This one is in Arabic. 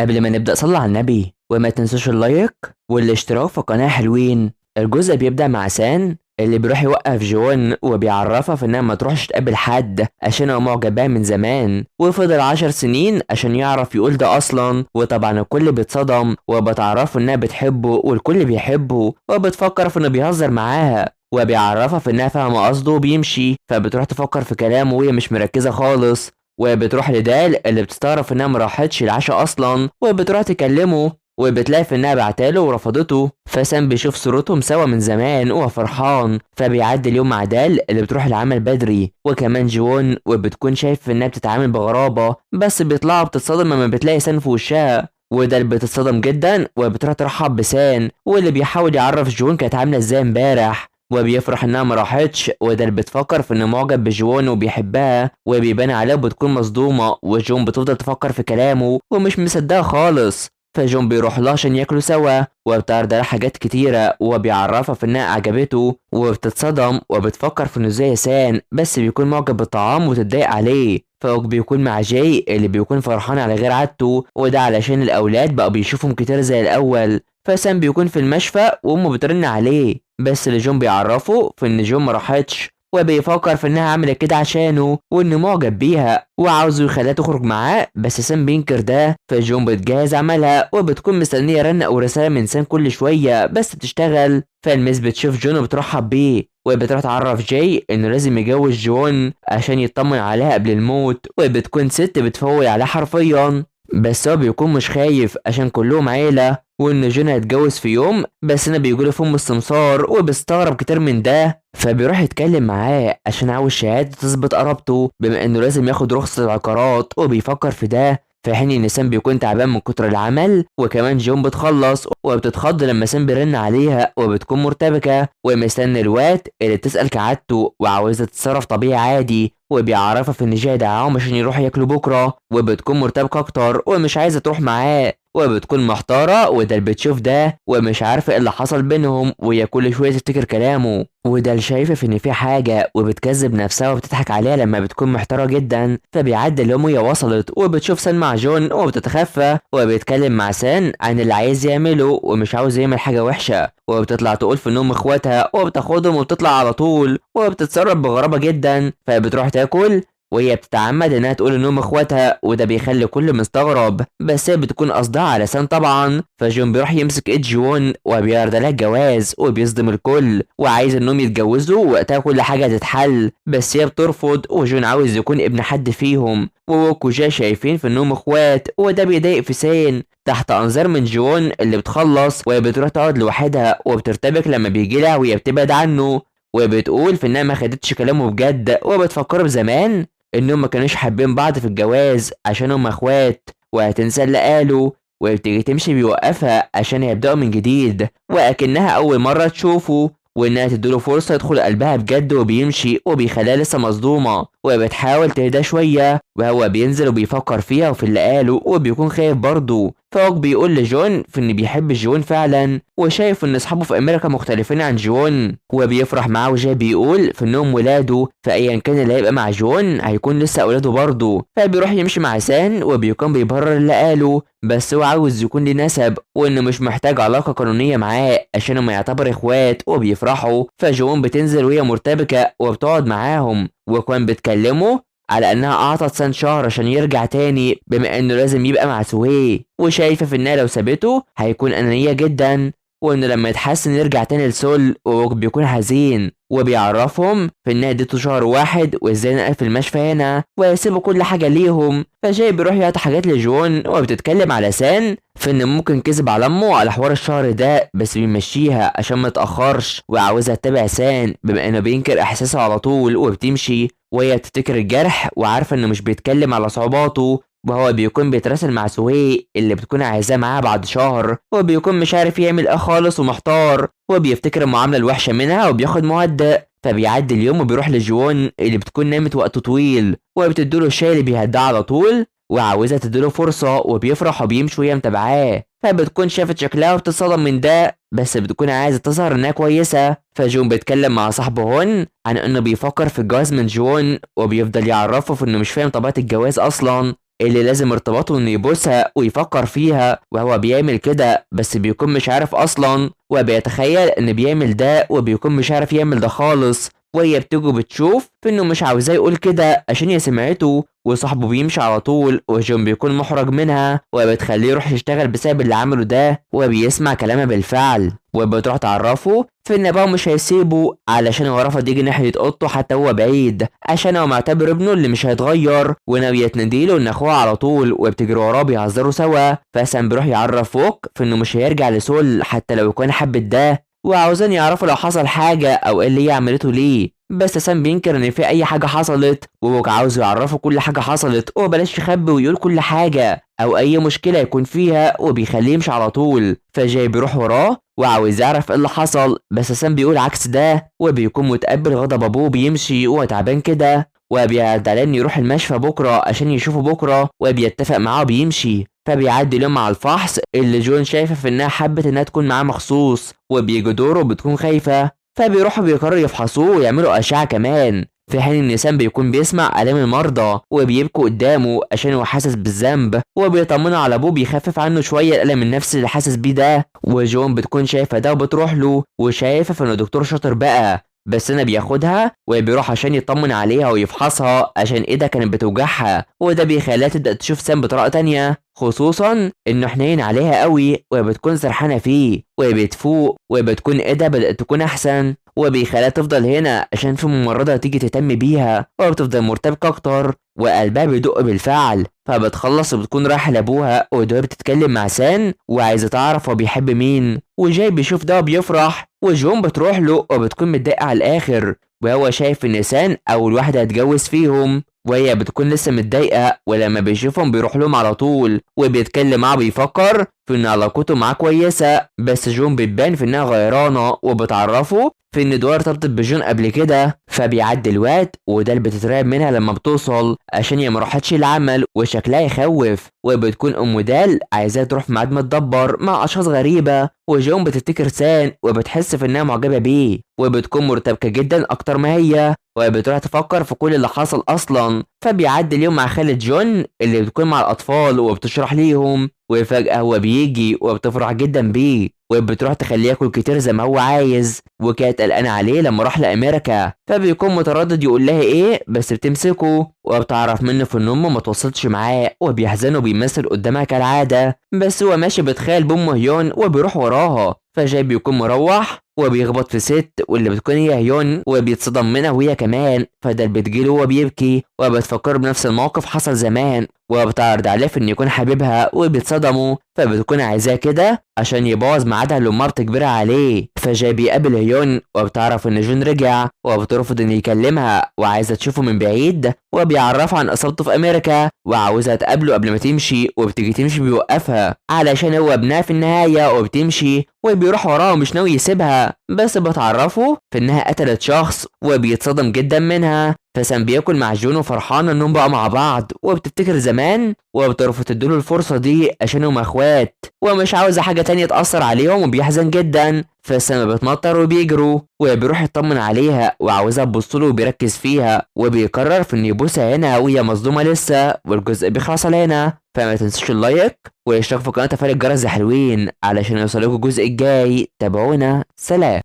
قبل ما نبدأ صلي على النبي وما تنسوش اللايك والاشتراك في القناة. حلوين. الجزء بيبدأ مع سان اللي بيروح يوقف جون وبيعرفها في انها ما تروحش تقابل حد عشان هو معجب بيها من زمان، وفضل 10 سنين عشان يعرف يقول ده اصلا. وطبعا الكل بيتصدم وبتعرفه انها بتحبه والكل بيحبه، وبتفكر في انه بيهزر معاها وبيعرفها في انها فاهمه قصده وبيمشي، فبتروح تفكر في كلامه وهي مش مركزه خالص. وبتروح لدال اللي بتستغرب انها ما راحتش العشاء اصلا، وبتروح تكلمه وبتلاقي في انها بعتاله ورفضته. فسام بيشوف صورتهم سوا من زمان وهو فرحان، فبيعدي اليوم مع دال اللي بتروح العمل بدري وكمان جون، وبتكون شايف انها بتتعامل بغرابه، بس بيطلعوا بتتصدم لما بتلاقي سان في وشها. ودال بتتصدم جدا وبتروح ترحب بسان، واللي بيحاول يعرف جون كانت عامله ازاي امبارح، وبيفرح انها ما راحتش. ودال بتفكر في انه معجب بجون وبيحبها وبيبان عليها وبتكون مصدومه، وجون بتفضل تفكر في كلامه ومش مصدقها خالص. فجون بيروح لها عشان ياكلوا سوا وبتعرض عليها حاجات كتيره وبيعرفها في انها عجبته، وبتتصدم وبتفكر في انه زي سان بس بيكون معجب بالطعام وتتضايق عليه. فوق بيكون مع جاي اللي بيكون فرحان على غير عادته، وده علشان الاولاد بقوا بيشوفهم كتير زي الاول. فسام بيكون في المشفى وامه بترن عليه، بس اللي جون بيعرفه في ان جون ما راحتش، وبيفكر في انها عملت كده عشانه وانه معجب بيها وعاوزه يخليها تخرج معاه، بس سام بينكر ده. فجون بتجهز عملها وبتكون مستنيه رنة او رساله من سام كل شويه بس بتشتغل. فالمس بتشوف جون وبترحب بيه، وبتروح تعرف جاي انه لازم يجوز جون عشان يطمن عليها قبل الموت، وبتكون ست بتفول عليها حرفيا. بس هو بيكون مش خايف عشان كلهم عيلة، وان جون هيتجوز في يوم بس انا بيقوله في ام السمسار، وبيستغرب كتير من ده. فبيروح يتكلم معاه عشان عاوز شهادة تثبت قرابته بما انه لازم ياخد رخصة العقارات، وبيفكر في ده في حين ان سام بيكون تعبان من كتر العمل. وكمان جون بتخلص وبتتخض لما سام بيرن عليها وبتكون مرتبكة ومستني الوقت اللي تسأل كعادته وعاوزة تتصرف طبيعي عادي، وبيعرفها في ان جاي دعاهم عشان يروحوا ياكلوا بكره، وبتكون مرتبكه اكتر ومش عايزه تروح معاه، وبتكون محتاره. وده اللي بتشوف ده ومش عارفه ايه اللي حصل بينهم، وهي كل شويه تفتكر كلامه. وده اللي شايفه ان في حاجه وبتكذب نفسها وبتضحك عليها لما بتكون محتاره جدا. فبيعدي اليوم وهي وصلت وبتشوف سان مع جون وبتتخفى وبيتكلم مع سان عن اللي عايز يعمله ومش عاوز يعمل حاجه وحشه، وبتطلع تقول في انهم اخواتها وبتاخدهم وبتطلع على طول وبتتصرف بغرابه جدا. فبتروح تاكل وهي بتتعمد انها تقول انهم اخواتها، وده بيخلي كل مستغرب بس هي بتكون قصدها على سان طبعا. فجون بيروح يمسك ايد جون وبيعرض عليها الجواز وبيصدم الكل وعايز انهم يتجوزوا وقتها كل حاجه تتحل، بس هي بترفض وجون عاوز يكون ابن حد فيهم، ووك وجاي شايفين في انهم اخوات، وده بيضايق في سان. تحت انظار من جون اللي بتخلص وهي بتروح تقعد لوحدها وبترتبك لما بيجي لها وهي بتبعد عنه، وبتقول في انها ما خدتش كلامه بجد وبتفكر بزمان انهم ما كانوش حابين بعض في الجواز عشان هم اخوات، وهتنسى اللي قاله. وبتيجي تمشي بيوقفها عشان يبدأوا من جديد وأكنها أول مرة تشوفه، وإنها تديله فرصة يدخل قلبها بجد، وبيمشي وبيخليها لسه مصدومة وبتحاول تهدى شوية، وهو بينزل وبيفكر فيها وفي اللي قاله وبيكون خايف برضه. فوق بيقول لجون في إن بيحب جون فعلا وشايف إن أصحابه في أمريكا مختلفين عن جون، وبيفرح معاه. وجاي بيقول في إنهم ولاده، فأيا كان اللي هيبقى مع جون هيكون لسه أولاده برضه. فبيروح يمشي مع سان وبيكون بيبرر اللي قاله، بس هو عاوز يكون ليه نسب وإنه مش محتاج علاقة قانونية معاه عشان هما يعتبر إخوات وبيفرحوا. فجون بتنزل وهي مرتبكة وبتقعد معاهم، وكان بتكلمه على انها اعطت سان شهر عشان يرجع تاني بما انه لازم يبقى مع سوهي، وشايفه في انها لو سابته هيكون انانيه جدا، وانه لما يتحسن يرجع تاني لسول. ووك بيكون حزين وبيعرفهم في انها اديته شهر واحد وازاي نقل في المشفى هنا ويسيبوا كل حاجه ليهم. فجاي بيروح يعطي حاجات لجون وبتتكلم على سان في ان ممكن كذب على امه على حوار الشهر ده بس بيمشيها عشان ما تاخرش، وعاوزها تتابع سان بما انه بينكر احساسه على طول، وبتمشي وهي بتفتكر الجرح وعارفه انه مش بيتكلم على صعوباته. وهو بيكون بيتراسل مع سوهي اللي بتكون عايزاه معاها بعد شهر، وبيكون مش عارف يعمل ايه خالص ومحتار، وبيفتكر المعامله الوحشه منها وبياخد مهدئ. فبيعدي اليوم وبيروح لجون اللي بتكون نامت وقت طويل وبتديله الشاي اللي بيهداه على طول وعاوزها تديله فرصه، وبيفرح وبيمشي وهي متابعاه. فبتكون شافت شكلها وبتتصدم من ده بس بتكون عايزة تظهر انها كويسة. فجون بيتكلم مع صاحبه هون عن انه بيفكر في الجواز من جون، وبيفضل يعرفه في انه مش فاهم طبيعة الجواز اصلا، اللي لازم ارتباطه انه يبوسها ويفكر فيها، وهو بيعمل كده بس بيكون مش عارف اصلا، وبيتخيل ان بيعمل ده وبيكون مش عارف يعمل ده خالص. وهي بتيجي بتشوف في انه مش عاوزاه يقول كده عشان هي سمعته، وصاحبه بيمشي على طول، وجون بيكون محرج منها وبتخليه يروح يشتغل بسبب اللي عمله ده، وبيسمع كلامها بالفعل، وبتروح تعرفه في ان ابوه مش هيسيبه علشان هو رفض يجي ناحية اوضته حتى هو بعيد، عشان هو معتبر ابنه اللي مش هيتغير، وناوية تنديله ان اخوها على طول، وبتجري وراه بيهزروا سوا. فسام بيروح يعرف فوق في انه مش هيرجع لسول حتى لو يكون حب ده، وعاوزين يعرفوا لو حصل حاجة او ايه اللي هي عملته ليه. بس سام بينكر ان في اي حاجة حصلت، ووك عاوز يعرفه كل حاجة حصلت، وبلاش يخبي ويقول كل حاجة او اي مشكلة يكون فيها، وبيخليه يمشي على طول. فجاي بيروح وراه وعاوز يعرف ايه اللي حصل، بس سام بيقول عكس ده، وبيكون متقبل غضب ابوه، بيمشي وهو تعبان كده، وبيعد عليه انه يروح المشفى بكره عشان يشوفه بكره، وبيتفق معاه وبيمشي. فبيعدي اليوم مع الفحص اللي جون شايفه في انها حبت انها تكون معاه مخصوص، وبيجي دوره وبتكون خايفه، فبيروحوا بيقرروا يفحصوه ويعملوا اشعه كمان، في حين ان سام بيكون بيسمع الام المرضى وبيبكوا قدامه عشان هو حاسس بالذنب، وبيطمنوا على ابوه بيخفف عنه شويه الالم النفسي اللي حاسس بيه ده. وجون بتكون شايفه ده وبتروح له وشايفه في انه دكتور شاطر بقى، بس انا بياخدها وبيروح عشان يطمن عليها ويفحصها عشان ايدها كانت بتوجعها، وده بيخليها تبدا تشوف سام بطريقه تانية، خصوصا انه حنين عليها قوي وبتكون سرحانه فيه، وبتفوق وبتكون ايدها بدات تكون احسن، وبيخليها تفضل هنا عشان في ممرضه تيجي تهتم بيها، وبتفضل مرتبكه اكتر وقلبها بيدق بالفعل. فبتخلص وبتكون رايحه لابوها، وده بتتكلم مع سان وعايزه تعرف هو بيحب مين، وجاي بيشوف ده وبيفرح، وجون بتروح له وبتكون متضايقه على الاخر، وهو شايف ان سان اول واحده هتجوز فيهم، وهي بتكون لسه متضايقه، ولما بيشوفهم بيروح لهم على طول وبيتكلم معاه، بيفكر في ان علاقته معاه كويسه، بس جون بتبان في انها غيرانه، وبتعرفه في ان دوار ارتبطت بجون قبل كده. فبيعدي الوقت وده اللي بتترعب منها لما بتوصل عشان هي ما راحتش العمل وشكلها يخوف، وبتكون ام دال عايزاها تروح في ميعاد متدبر مع اشخاص غريبه، وجون بتفتكر سان وبتحس في انها معجبه بيه، وبتكون مرتبكه جدا اكتر ما هي، وبتروح تفكر في كل اللي حصل اصلا. فبيعدي اليوم مع خالة جون اللي بتكون مع الاطفال وبتشرح ليهم، وفجأة هو بيجي وبتفرح جدا بيه، وبتروح تخليه ياكل كتير زي ما هو عايز، وكانت قلقانة عليه لما راح لأمريكا، فبيكون متردد يقول لها ايه، بس بتمسكه وبتعرف منه في ان امه ما توصلتش معاه، وبيحزن وبيمثل قدامها كالعادة، بس هو ماشي بتخيل بأمه هيون وبيروح وراها. فجاي بيكون مروح وبيخبط في ست واللي بتكون هي هيون، وبيتصدم منها وهي كمان، فده اللي بتجيله وهو بيبكي، وبتفكر بنفس الموقف حصل زمان، وبتعرض عليه في ان يكون حبيبها، وبيتصدموا، فبتكون عايزاه كده عشان يبوظ ميعادها اللي امها بتجبرها عليه. فجاي بيقابل هيون وبتعرف ان جون رجع، وبترفض ان يكلمها وعايزه تشوفه من بعيد، وبيعرفها عن اصابته في امريكا وعاوزها تقابله قبل ما تمشي، وبتيجي تمشي بيوقفها علشان هو ابنها في النهايه، وبتمشي وبيروح وراها ومش ناوي يسيبها، بس بتعرفه في انها قتلت شخص، وبيتصدم جدا منها. فسام بياكل مع جون وفرحان انهم بقى مع بعض، وبتفتكر زمان وبترفض تديله الفرصه دي عشان هم اخوات، ومش عاوزه حاجه تانية تاثر عليهم، وبيحزن جدا. فسام بتمطر وبيجروا، وبيروح يطمن عليها وعاوزها تبصله وبيركز فيها، وبيقرر في انه يبوسها هنا وهي مصدومه لسه، والجزء بيخلص على هنا. فما تنسوش اللايك واشترك في قناه، تفعيل الجرس حلوين علشان يوصلكوا الجزء الجاي. تابعونا، سلام.